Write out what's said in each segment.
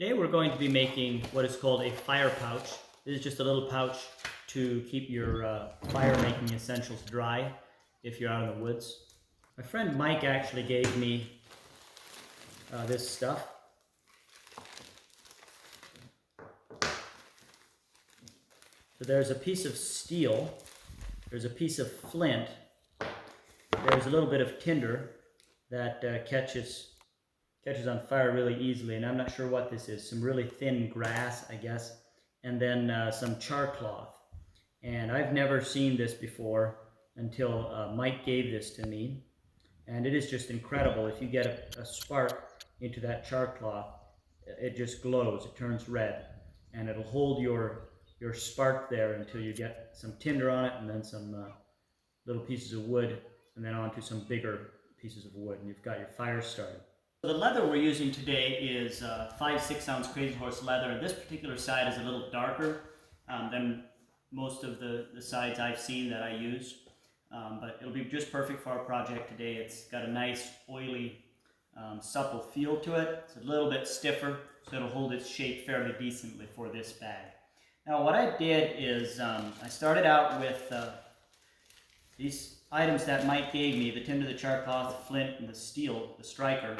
Today we're going to be making what is called a fire pouch. This is just a little pouch to keep your fire making essentials dry if you're out in the woods. My friend Mike actually gave me this stuff. So there's a piece of steel, there's a piece of flint, there's a little bit of tinder that catches on fire really easily, and I'm not sure what this is. Some really thin grass, I guess, and then some charcloth. And I've never seen this before until Mike gave this to me, and it is just incredible. If you get a spark into that charcloth, it just glows, it turns red, and it'll hold your spark there until you get some tinder on it, and then some little pieces of wood, and then onto some bigger pieces of wood, and you've got your fire started. The leather we're using today is 5/6 ounce Crazy Horse leather, and this particular side is a little darker than most of the sides I've seen that I use, but it'll be just perfect for our project today. It's got a nice oily supple feel to it. It's a little bit stiffer, so it'll hold its shape fairly decently for this bag. Now what I did is I started out with these items that Mike gave me, the tinder, the charcloth, the flint, and the steel, the striker.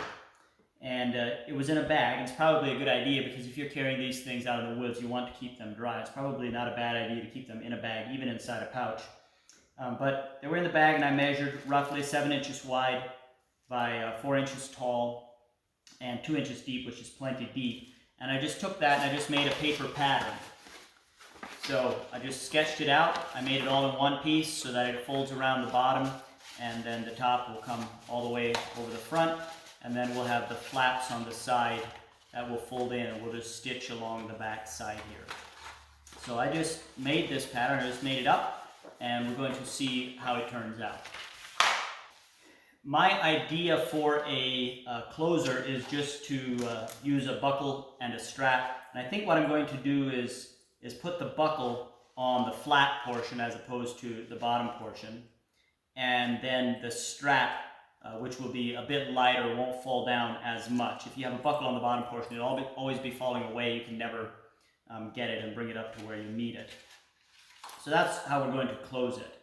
And it was in a bag. It's probably a good idea because if you're carrying these things out in the woods, you want to keep them dry. It's probably not a bad idea to keep them in a bag, even inside a pouch. But they were in the bag, and I measured roughly 7 inches wide by 4 inches tall and 2 inches deep, which is plenty deep. And I just took that and I just made a paper pattern. So I just sketched it out. I made it all in one piece so that it folds around the bottom, and then the top will come all the way over the front. And then we'll have the flaps on the side that will fold in, and we'll just stitch along the back side here. So I just made this pattern, I just made it up, and we're going to see how it turns out. My idea for a closer is just to use a buckle and a strap. And I think what I'm going to do is put the buckle on the flat portion as opposed to the bottom portion. And then the strap, which will be a bit lighter, won't fall down as much. If you have a buckle on the bottom portion, it'll always be falling away. You can never get it and bring it up to where you need it. So that's how we're going to close it.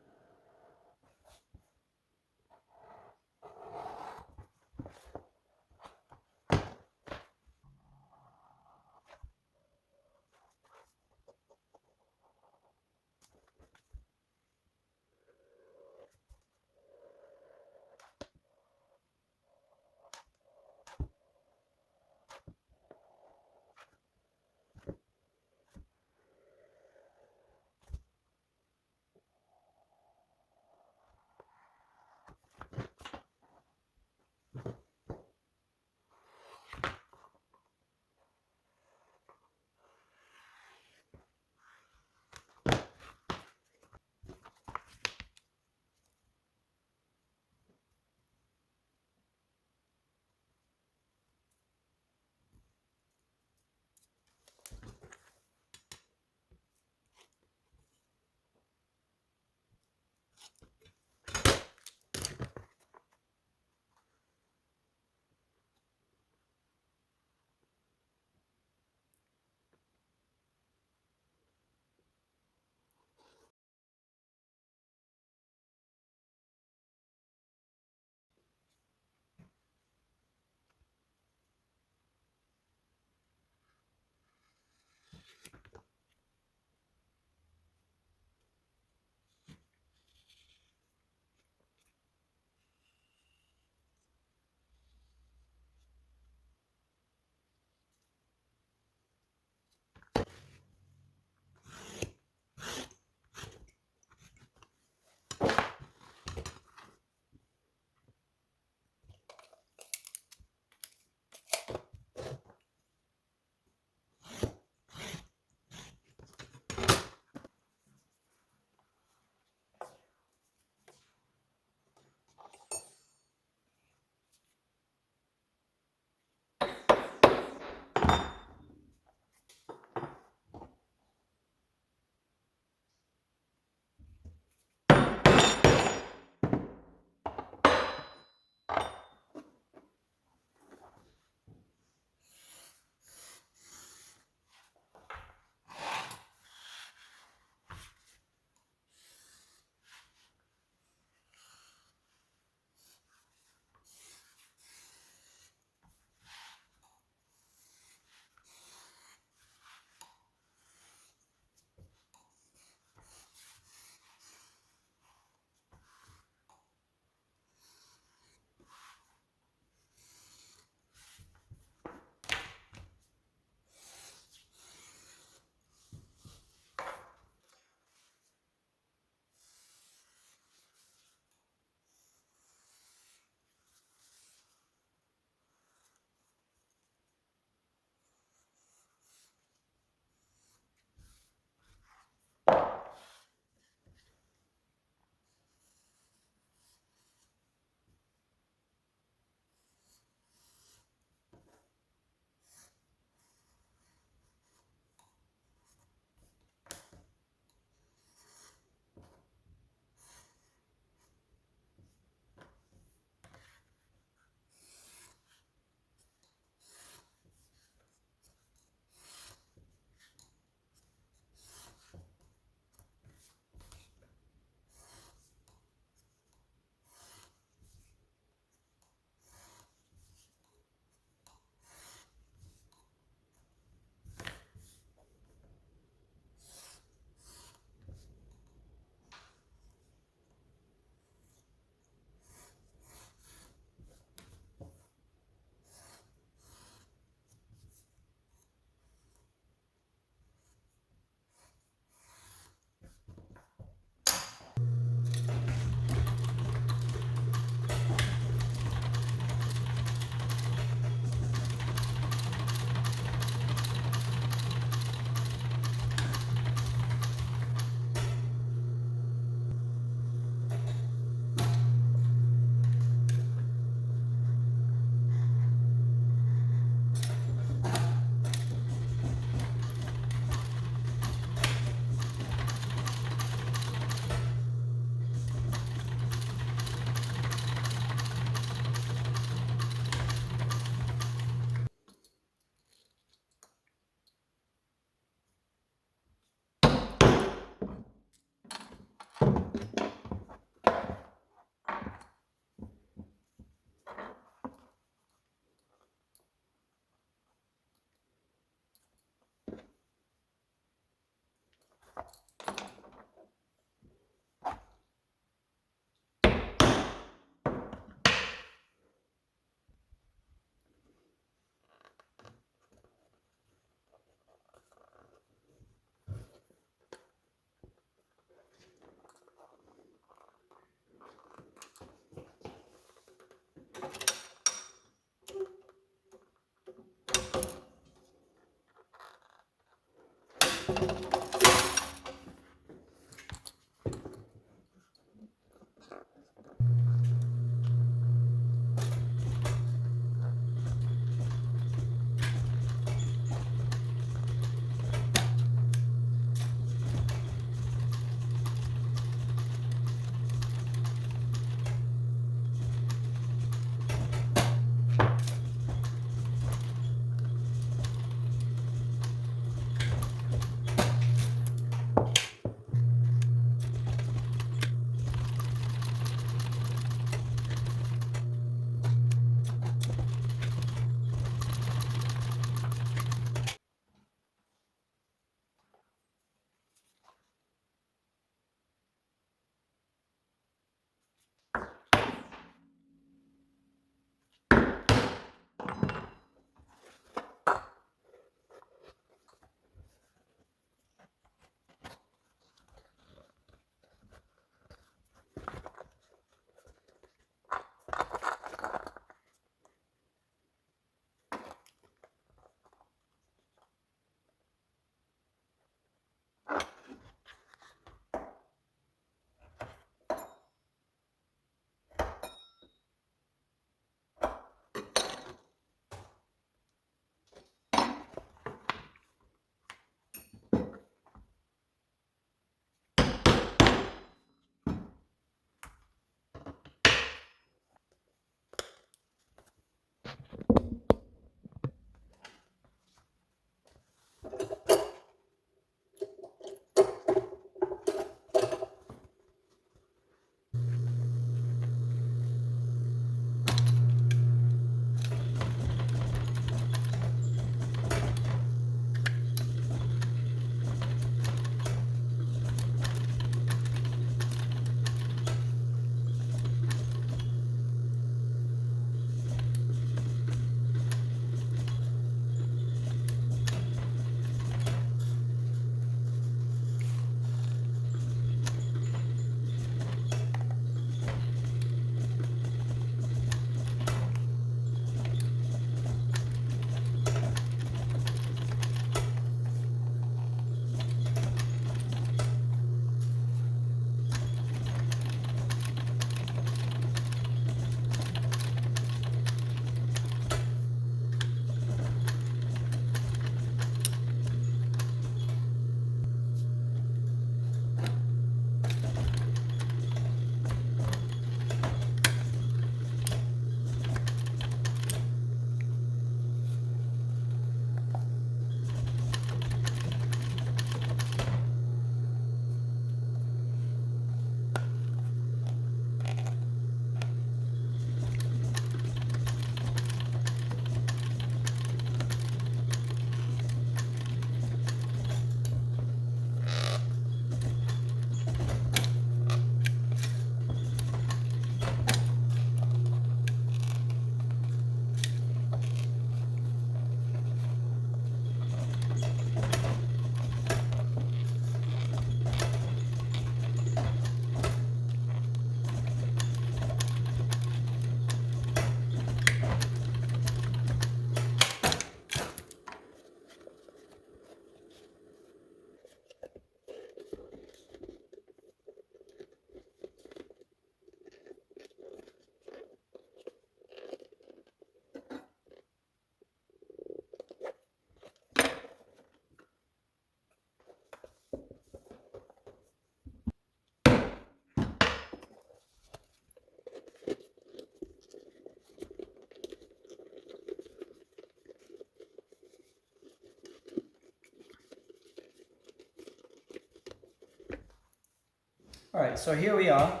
Alright, so here we are.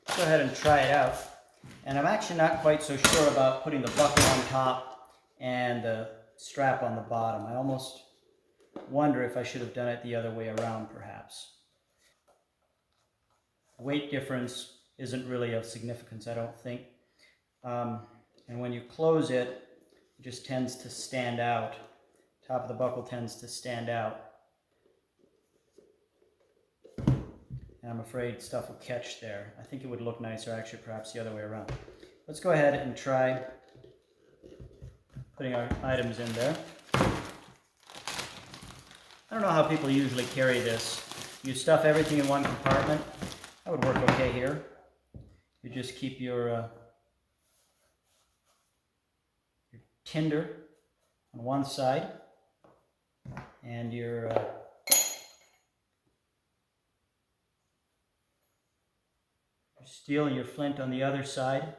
Let's go ahead and try it out. And I'm actually not quite so sure about putting the buckle on top and the strap on the bottom. I almost wonder if I should have done it the other way around, perhaps. Weight difference isn't really of significance, I don't think. And when you close it, it just tends to stand out. Top of the buckle tends to stand out. And I'm afraid stuff will catch there. I think it would look nicer, actually, perhaps the other way around. Let's go ahead and try putting our items in there. I don't know how people usually carry this. You stuff everything in one compartment. That would work okay here. You just keep your tinder on one side and your steel and your flint on the other side,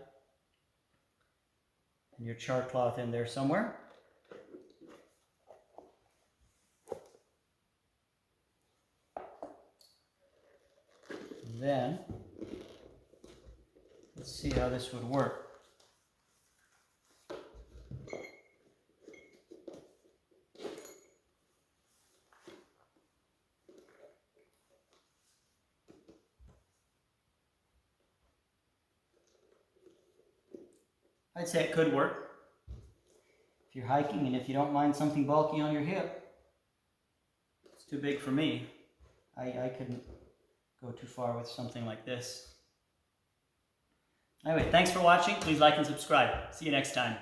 and your charcloth in there somewhere. And then let's see how this would work. I'd say it could work if you're hiking and if you don't mind something bulky on your hip. It's too big for me. I couldn't go too far with something like this. Anyway, thanks for watching. Please like and subscribe. See you next time.